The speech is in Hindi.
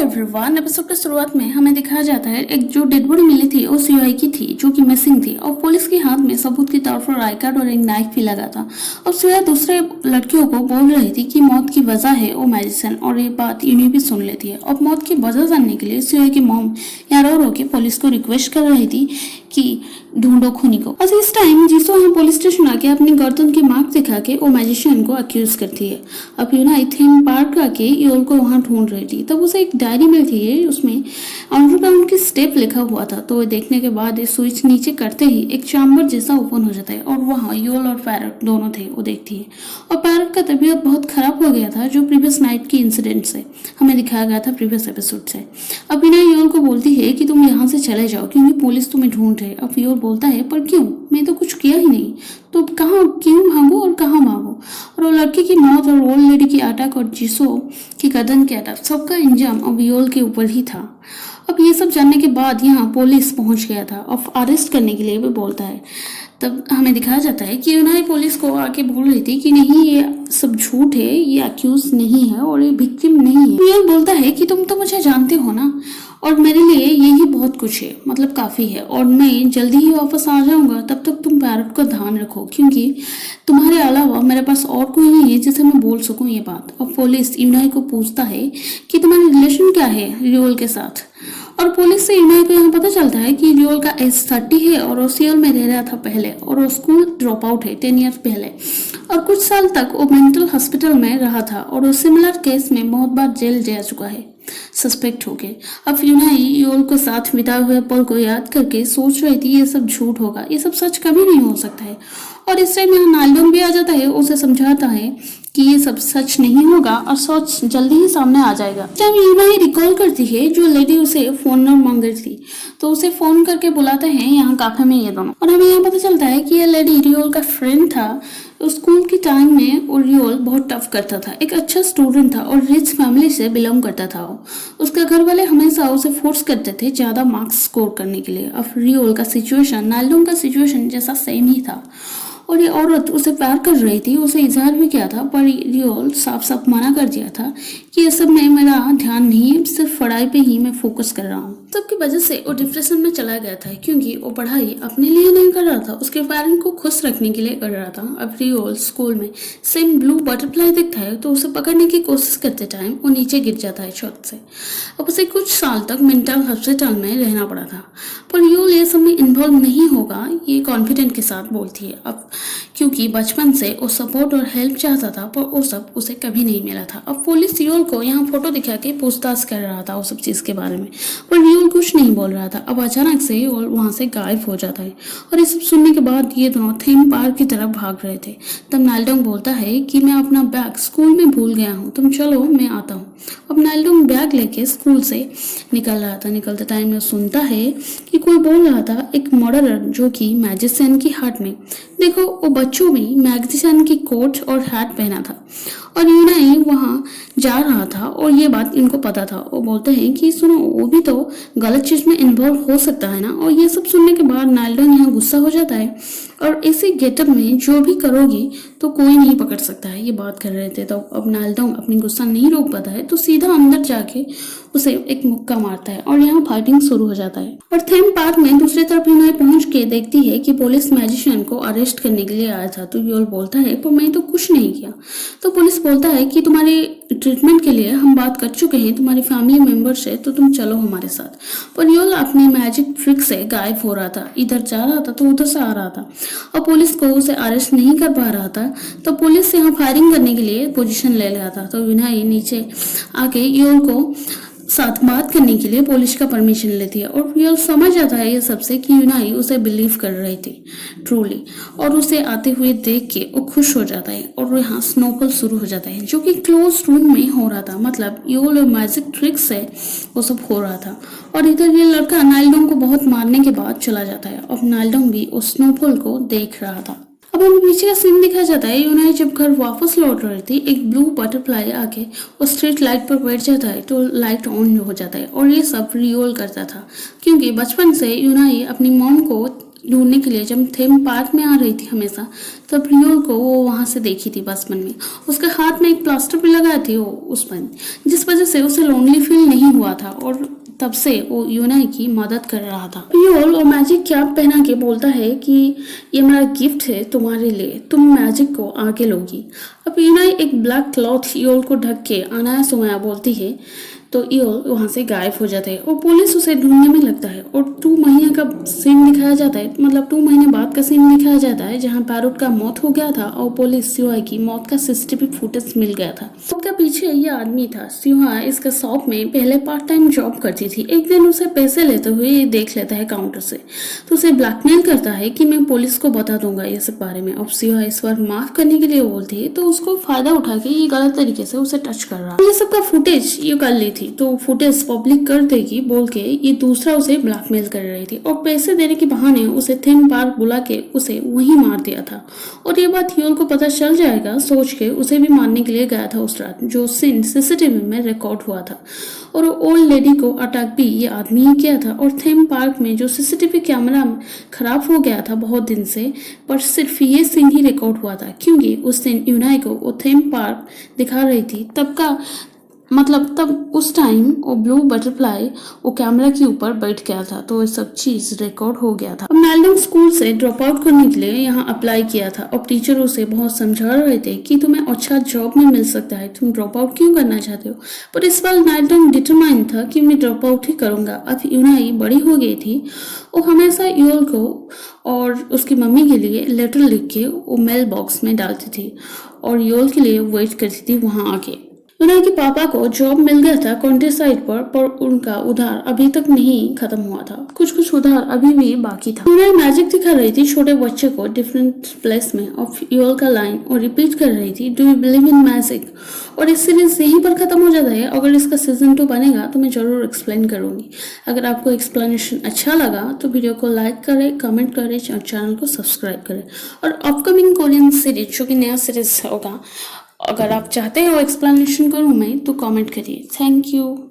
एवरीवन, एपिसोड की शुरुआत में हमें दिखाया जाता है एक जो डेड बॉडी मिली थी वो सीआई की थी जो कि मिसिंग थी और पुलिस के हाथ में सबूत के तौर पर आई कार्ड और एक नाइफ भी लगा था। और सीआई दूसरे लड़कियों को बोल रही थी कि मौत की वजह है वो मेडिसिन, और ये बात इन्हें भी सुन लेती है। और मौत की वजह जानने के लिए सीआई की मॉम यहाँ रो रो के पुलिस को रिक्वेस्ट कर रही थी कि ढूंढो खूनी को। और इस टाइम जीसो यहाँ पुलिस स्टेशन आके अपनी गर्दन की मार्क दिखा के वो मैजिशियन को अक्यूज करती है। अब यूना थीम पार्क आके योल को वहाँ ढूंढ रही थी, तब उसे एक डायरी मिलती है, उसमें अंडरग्राउंड की स्टेप लिखा हुआ था। तो देखने के बाद ये स्विच नीचे करते ही एक चैम्बर जैसा ओपन हो जाता है और वहाँ योल और पैरट दोनों थे, वो देखती है। और पैरट का तबीयत बहुत खराब हो गया था जो प्रीवियस नाइट की इंसिडेंट से हमें दिखाया गया था प्रीवियस एपिसोड से। अब इन्हें योल को बोलती है कि तुम यहाँ से चले जाओ क्योंकि पुलिस तुम्हें ढूंढ रहे। अब योल बोलता है पर क्यों, मैं तो कुछ किया ही नहीं, तो कहाँ क्यों भागो और कहाँ भागो। और वो लड़की की मौत और ओल्ड लेडी की अटैक और जीसो की गर्दन के अटैक सबका इंजाम अब योल के ऊपर ही था। अब ये सब जानने के बाद यहाँ पुलिस पहुंच गया था और अरेस्ट करने के लिए भी बोलता है। तब हमें दिखाया जाता है कि यूनाई पुलिस को आके बोल रही थी कि नहीं ये सब झूठ है, ये अक्यूज नहीं है और ये विक्टिम नहीं है। ये बोलता है कि तुम तो मुझे जानते हो ना, और मेरे लिए यही बहुत कुछ है, मतलब काफ़ी है, और मैं जल्दी ही वापस आ जाऊंगा। तब तक तुम पैरट का ध्यान रखो क्योंकि तुम्हारे अलावा मेरे पास और कोई नहीं है जिसे मैं बोल सकूं ये बात। और पुलिस यूनाई को पूछता है कि तुम्हारी रिलेशन क्या है रियोल के साथ। और पुलिस से यूनाई को यहाँ पता चलता है कि रियोल का एज 30 है और वो सियोल में रह रहा था पहले, और वो स्कूल ड्रॉप आउट है 10 ईयर पहले, और कुछ साल तक वो मेंटल हॉस्पिटल में रहा था और वो सिमिलर केस में बहुत बार जेल जा चुका है सस्पेक्ट होके। अब यूनाई योल को साथ बिताए हुए पल को याद करके सोच रही थी ये सब झूठ होगा, ये सब सच कभी नहीं हो सकता है। और इस टाइम यहाँ नालडोन भी आ जाता है, उसे समझाता है कि ये सब सच नहीं होगा और सच जल्दी ही सामने आ जाएगा। जब यूनाई रिकॉल करती है जो लेडी उसे फोन नंबर मांग रही थी, तो उसे फोन करके बुलाते हैं यहाँ कैफे में ये दोनों। और हमें यहाँ पता चलता है कि ये लेडी रियोल का फ्रेंड था। स्कूल के टाइम में रियोल बहुत टफ करता था, एक अच्छा स्टूडेंट था और रिच फैमिली से बिलोंग करता था। उसके घर वाले हमेशा उसे फोर्स करते थे ज़्यादा मार्क्स स्कोर करने के लिए। अब रियोल का सिचुएशन नालडोन का सिचुएशन जैसा सेम ही था और ये औरत उसे प्यार कर रही थी, उसे इजहार भी किया था, पर रियोल साफ साफ मना कर दिया था कि ये सब में मेरा ध्यान नहीं है, सिर्फ पढ़ाई पे ही मैं फोकस कर रहा हूँ। सबकी वजह से वो डिप्रेशन में चला गया था क्योंकि वो पढ़ाई अपने लिए नहीं कर रहा था, उसके पेरेंट को खुश रखने के लिए कर रहा था। अब रियोल स्कूल में सेम ब्लू बटरफ्लाई दिखता है तो उसे पकड़ने की कोशिश करते टाइम वो नीचे गिर जाता है छत से। अब उसे कुछ साल तक मेंटल हॉस्पिटल में रहना पड़ा था, पर रियोल ये सब में इन्वॉल्व नहीं होगा ये कॉन्फिडेंट के साथ बोलती है। अब क्योंकि बचपन से वो सपोर्ट और हेल्प चाहता था पर वो सब उसे कभी नहीं मिला था। अब पुलिस रियोल को यहाँ फोटो दिखा के पूछताछ कर रहा था वो सब चीज़ के बारे में, पर रियोल कुछ नहीं बोल रहा था। अब अचानक से रियोल वहाँ से गायब हो जाता है और ये सब सुनने के बाद ये दोनों थीम पार्क की तरफ भाग रहे थे। तब नालडोंग बोलता है कि मैं अपना बैग स्कूल में भूल गया हूँ, तुम चलो मैं आता हूँ। अब नालडोंग बैग लेके स्कूल से निकल रहा था, निकलते टाइम में सुनता है कि कोई बोल रहा था एक मर्डरर जो कि मैजिशियन की हाथ में, देखो वो बच्चों भी मैजिशियन की कोट और हैट पहना था। और यूनाई वहाँ जा रहा था और ये बात इनको पता था। वो बोलते हैं कि सुनो वो भी तो गलत चीज में इन्वॉल्व हो सकता है ना। और ये सब सुनने के बाद नालडोंग यहाँ गुस्सा हो जाता है और इसी गेटअप में जो भी करोगी तो कोई नहीं पकड़ सकता है, ये बात कर रहे थे। तो अब नालडोंग अपनी गुस्सा नहीं रोक पाता है तो सीधा अंदर जाके उसे एक मुक्का मारता है और यहाँ फाइटिंग शुरू हो जाता है। और थीम पार्क में दूसरी तरफ यूनाई पहुंच के देखती है कि पुलिस मैजिशियन को अरेस्ट करने के लिए आया था। तो योल बोलता है पर मैं तो कुछ नहीं किया। तो पुलिस बोलता है कि तुम्हारे ट्रीटमेंट के लिए हम बात कर चुके हैं तुम्हारी फैमिली मेंबर से, तो तुम चलो हमारे साथ। पर योल अपनी मैजिक ट्रिक से गायब हो रहा था, इधर जा रहा था तो उधर से आ रहा था और पुलिस को उसे अरेस्ट नहीं कर पा रहा था। तो पुलिस यहाँ फायरिंग करने के लिए पोजीशन ले लिया था। तो यूनाई नीचे आके योल को साथ बात करने के लिए पुलिस का परमिशन लेती है और योल समझ जाता है ये सबसे कि यूनाई उसे बिलीव कर रही थी ट्रूली, और उसे आते हुए देख के वो खुश हो जाता है और यहाँ स्नोफॉल शुरू हो जाता है जो कि क्लोज रूम में हो रहा था, मतलब योल और मैजिक ट्रिक से वो सब हो रहा था। और इधर ये लड़का नालडोंग को बहुत मारने के बाद चला जाता है और नालडोंग भी उस स्नोफॉल को देख रहा था। अब हमें पीछे का सीन दिखा जाता है, यूनाई जब घर वापस लौट रही थी एक ब्लू बटरफ्लाई आके उस स्ट्रीट लाइट पर बैठ जाता है तो लाइट ऑन हो जाता है और ये सब रियोल करता था क्योंकि बचपन से यूनाई अपनी मॉम को ढूंढने के लिए जब थीम पार्क में आ रही थी हमेशा, तब रियोल को वो वहाँ से देखी थी बचपन में। उसके हाथ में एक प्लास्टर भी लगाया थी वो उस पर, जिस वजह से उसे लोनली फील नहीं हुआ था और तब से वो यूनाई की मदद कर रहा था। रियोल वो मैजिक कैप पहना के बोलता है कि ये मेरा गिफ्ट है तुम्हारे लिए, तुम मैजिक को आगे लोगी। अब यूनाई एक ब्लैक क्लॉथ ईयोल को ढक के अनाया सुनाया बोलती है तो ईयोल वहां से गायब हो जाता है और पुलिस उसे ढूंढने में लगता है। और 2 महीने का सीन दिखाया जाता है, मतलब 2 महीने बाद का सीन दिखाया जाता है जहां पैरोट का मौत हो गया था और पुलिस सिवाय की मौत का सीसीटीवी फुटेज मिल गया था। उसका पीछे ये आदमी था। सिहा इसका शॉप में पहले पार्ट टाइम जॉब करती थी। एक दिन उसे पैसे लेते हुए देख लेता है काउंटर से, तो उसे ब्लैकमेल करता है कि मैं पुलिस को बता दूंगा ये सब बारे में। अब सिहा इस बार माफ करने के लिए बोलती है तो उसको फायदा उठा के ये गलत तरीके से उसे टच कर रहा है। ये सब का फुटेज ये कर ली थी तो फुटेज पब्लिक कर देगी बोल के ये दूसरा उसे ब्लैकमेल कर रही थी और पैसे देने के बहाने उसे थीम पार्क बुला के उसे वहीं मार दिया था। और ये बात यूल को पता चल जाएगा सोच के उसे भी मारने के लिए गया था उस रात, जो सीन सीसीटीवी में रिकॉर्ड हुआ था। और ओल्ड लेडी को अटैक भी ये आदमी ही किया था। और थीम पार्क में जो सीसीटीवी कैमरा खराब हो गया था बहुत दिन से, पर सिर्फ ये सीन ही रिकॉर्ड हुआ था क्योंकि उस दिन यूनाई को वो थीम पार्क दिखा रही थी तब का, मतलब तब उस टाइम वो ब्लू बटरफ्लाई वो कैमरा के ऊपर बैठ गया था तो ये सब चीज रिकॉर्ड हो गया था। अब मेल्डन स्कूल से ड्रॉप आउट करने के लिए यहाँ अप्लाई किया था और टीचर उसे बहुत समझा रहे थे कि तुम्हें अच्छा जॉब में मिल सकता है, तुम ड्रॉप आउट क्यों करना चाहते हो। पर इस बार मेल्डन डिटरमाइन था कि मैं ड्रॉप आउट ही करूंगा। अब यूनाई बड़ी हो गई थी। वो हमेशा यूल को और उसकी मम्मी के लिए लेटर लिख के वो मेल बॉक्स में डालती थी और यूल के लिए वेट करती थी वहां आके। यूनाई के पापा को जॉब मिल गया था कंट्री साइड पर उनका उधार अभी तक नहीं खत्म हुआ था, कुछ उधार अभी भी बाकी था। यूनाई मैजिक दिखा रही थी छोटे बच्चे को डिफरेंट प्लेस में और यूल का लाइन और रिपीट कर रही थी, do you believe in magic. और इस सीरीज यहीं पर खत्म हो जाता है। अगर इसका सीजन 2 बनेगा तो मैं जरूर एक्सप्लेन करूंगी। अगर आपको एक्सप्लेनेशन अच्छा लगा तो वीडियो को लाइक करें, कमेंट करें और चैनल को सब्सक्राइब करें। और अपकमिंग कोरियन सीरीज जो कि नया सीरीज होगा, अगर आप चाहते हो एक्सप्लेनेशन करूं मैं तो कमेंट करिए। Thank you.